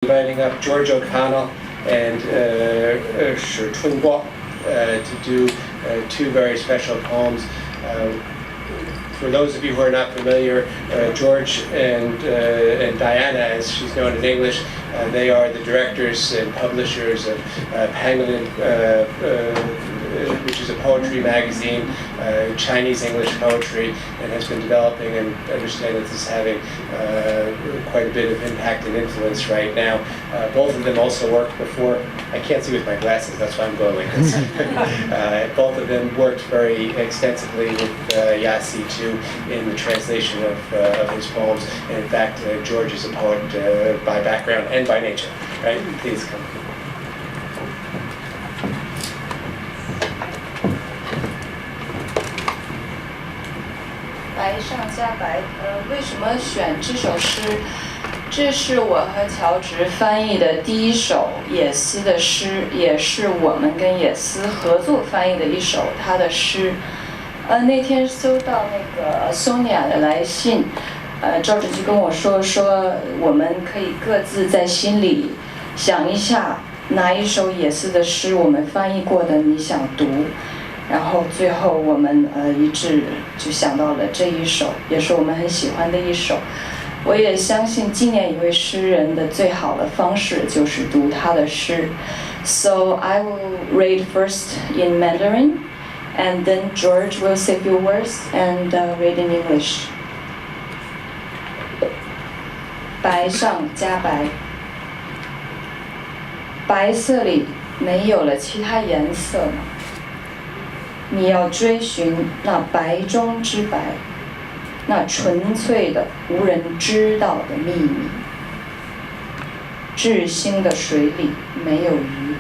Inviting up George O'Connell and Shi Chunguo to do two very special poems. For those of you who are not familiar, George and Diana, as she's known in English, they are the directors and publishers of Pangolin, which is a poetry magazine, Chinese English poetry, and has been developing, and understand that this is having quite a bit of impact and influence right now. Both of them also worked before. I can't see with my glasses, that's why I'm going like this. Both of them worked very extensively with Yassi too in the translation of his poems. And in fact, George is a poet by background and by nature. Right? Please come. 白上加白，为什么选这首诗？这是我和乔治翻译的第一首野思的诗，也是我们跟野思合作翻译的一首他的诗。那天收到那个 Sonia 的来信，赵志就跟我说我们可以各自在心里想一下哪一首野思的诗我们翻译过的你想读。 然后最后我们一致就想到了这一首，也是我们很喜欢的一首。我也相信纪念一位诗人的最好的方式就是读他的诗。So I will read first in Mandarin, and then George will say a few words and read in English. 白上加白，白色里没有了其他颜色吗？ 你要追寻那白中之白，那纯粹的无人知道的秘密。至心的水里没有鱼，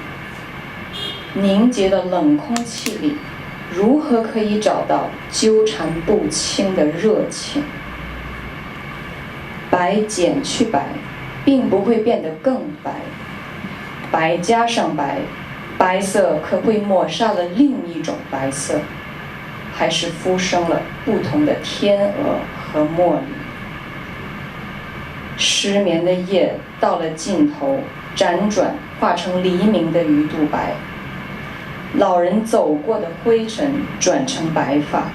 凝结的冷空气里，如何可以找到纠缠不清的热情？白减去白，并不会变得更白，白加上白。 白色可会抹煞了另一种白色，还是孵生了不同的天鹅和茉莉。失眠的夜到了尽头，辗转化成黎明的鱼肚白。老人走过的灰尘转成白发，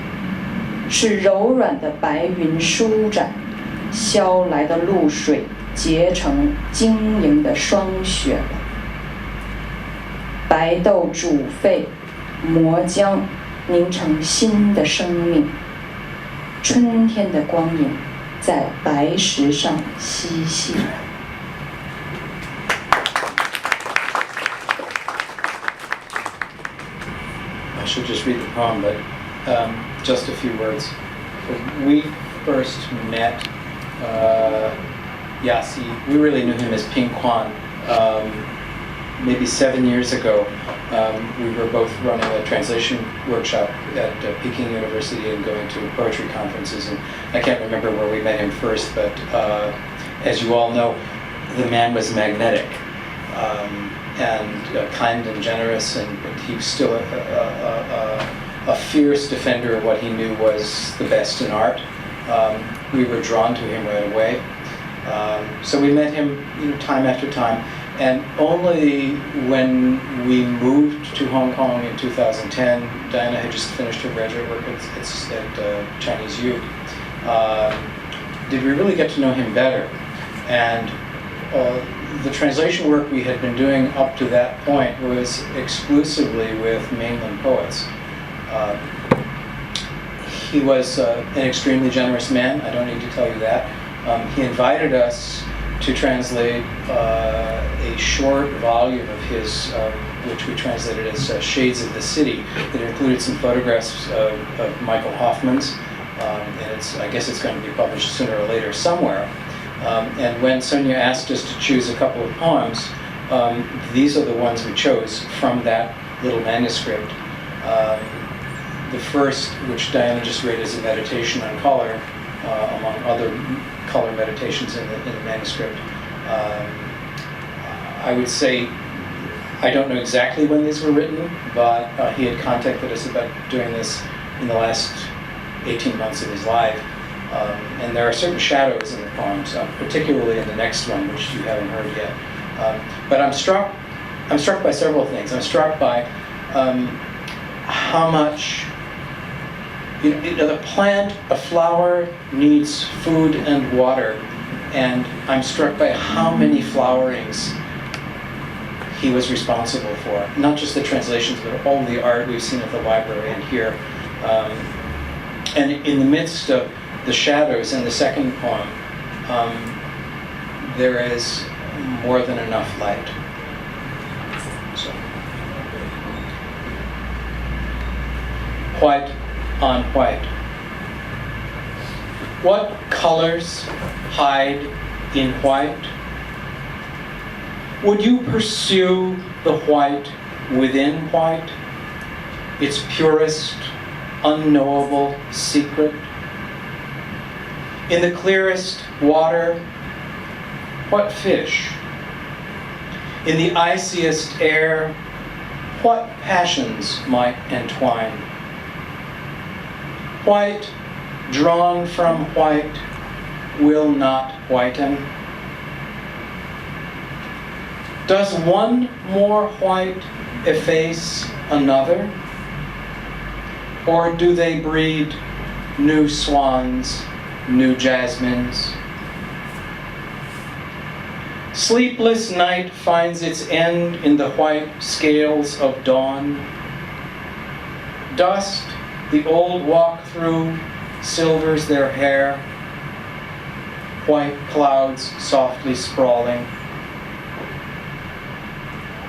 是柔软的白云舒展，消来的露水结成晶莹的霜雪了。 白豆煮沸，磨浆，凝成新的生命。春天的光影在白石上嬉戏。I should just read the poem, but just a few words. We first met Yassi. We really knew him as Ping Quan. Maybe 7 years ago, we were both running a translation workshop at Peking University and going to poetry conferences. And I can't remember where we met him first, but as you all know, the man was magnetic and kind and generous, and he was still a fierce defender of what he knew was the best in art. We were drawn to him right away. So we met him, time after time. And only when we moved to Hong Kong in 2010, Diana had just finished her graduate work at Chinese U, did we really get to know him better. And the translation work we had been doing up to that point was exclusively with mainland poets. He was an extremely generous man, I don't need to tell you that. He invited us to translate a short volume of his, which we translated as Shades of the City, that included some photographs of Michael Hoffman's, and I guess it's going to be published sooner or later somewhere. And when Sonia asked us to choose a couple of poems, these are the ones we chose from that little manuscript. The first, which Diana just read, is a meditation on color, among other color meditations in the manuscript. I would say, I don't know exactly when these were written, but he had contacted us about doing this in the last 18 months of his life. And there are certain shadows in the poems, particularly in the next one, which you haven't heard yet. But I'm struck by several things. I'm struck by how much, the plant, a flower, needs food and water. And I'm struck by how many flowerings he was responsible for. Not just the translations, but all the art we've seen at the library and here. And in the midst of the shadows in the second poem, there is more than enough light. So. White on white. What colors hide in white? Would you pursue the white within white, its purest, unknowable secret? In the clearest water, what fish? In the iciest air, what passions might entwine? White, drawn from white, will not whiten. Does one more white efface another? Or do they breed new swans, new jasmines? Sleepless night finds its end in the white scales of dawn. Dust, the old walk-through, silvers their hair. White clouds softly sprawling.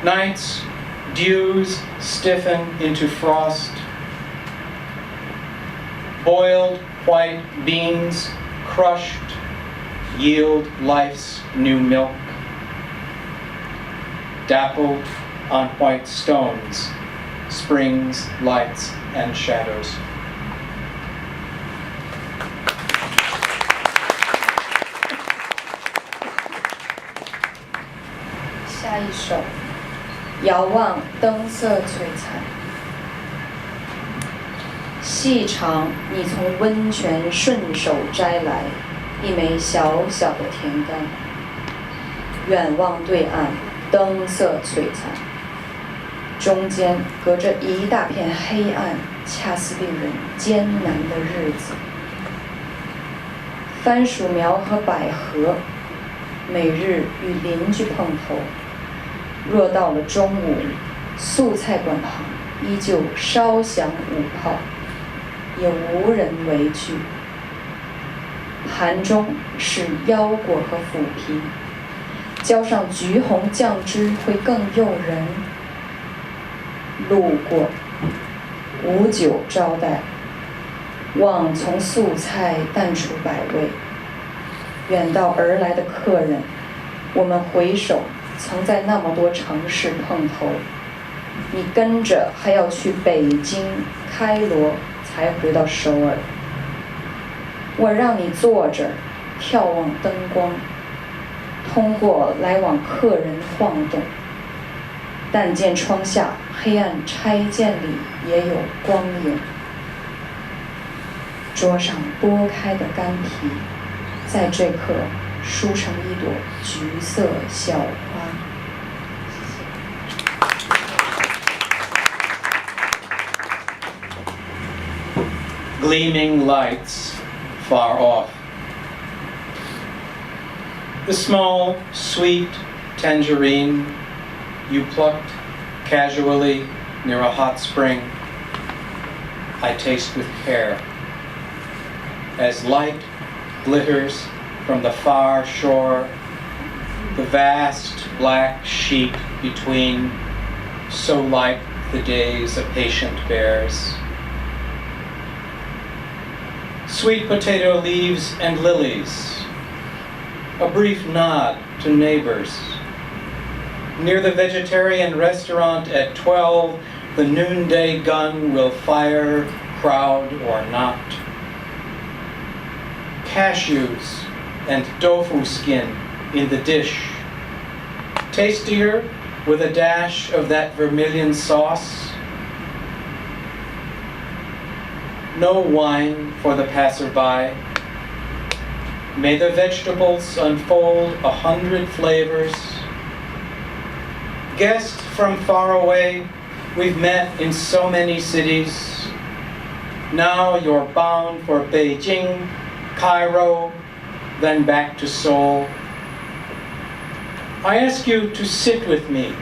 Nights, dews stiffen into frost. Boiled white beans, crushed, yield life's new milk. Dappled on white stones, springs, lights, and shadows.下一首，遥望灯色璀璨。细尝你从温泉顺手摘来一枚小小的甜柑，远望对岸，灯色璀璨，中间隔着一大片黑暗，恰似令人艰难的日子。番薯苗和百合，每日与邻居碰头。若到了中午，素菜馆旁依旧烧响午炮，也无人围聚。盘中是腰果和腐皮，浇上橘红酱汁会更诱人。路过，无酒招待，望从素菜淡出百味。远道而来的客人，我们回首，曾在那么多城市碰头。你跟着还要去北京、开罗，才回到首尔。我让你坐着，眺望灯光，通过来往客人晃动。但见窗下黑暗拆件里也有光影。桌上剥开的干皮，在这刻梳成一朵橘色小花。Gleaming lights far off. The small, sweet tangerine you plucked casually near a hot spring, I taste with care. As light glitters from the far shore, the vast black sheet between, so like the days a patient bears. Sweet potato leaves and lilies, a brief nod to neighbors. Near the vegetarian restaurant at 12, the noonday gun will fire, crowd or not. Cashews and tofu skin in the dish, tastier with a dash of that vermilion sauce. No wine for the passerby. May the vegetables unfold 100 flavors, guest from far away, we've met in so many cities. Now you're bound for Beijing, Cairo, then back to Seoul. I ask you to sit with me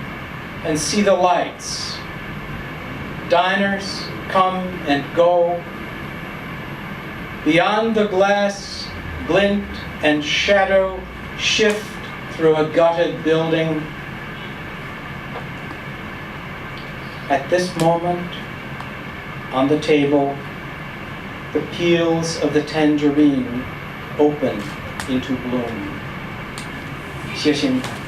and see the lights. Diners come and go. Beyond the glass, glint and shadow shift through a gutted building. At this moment, on the table, the peels of the tangerine open into bloom. 谢谢你。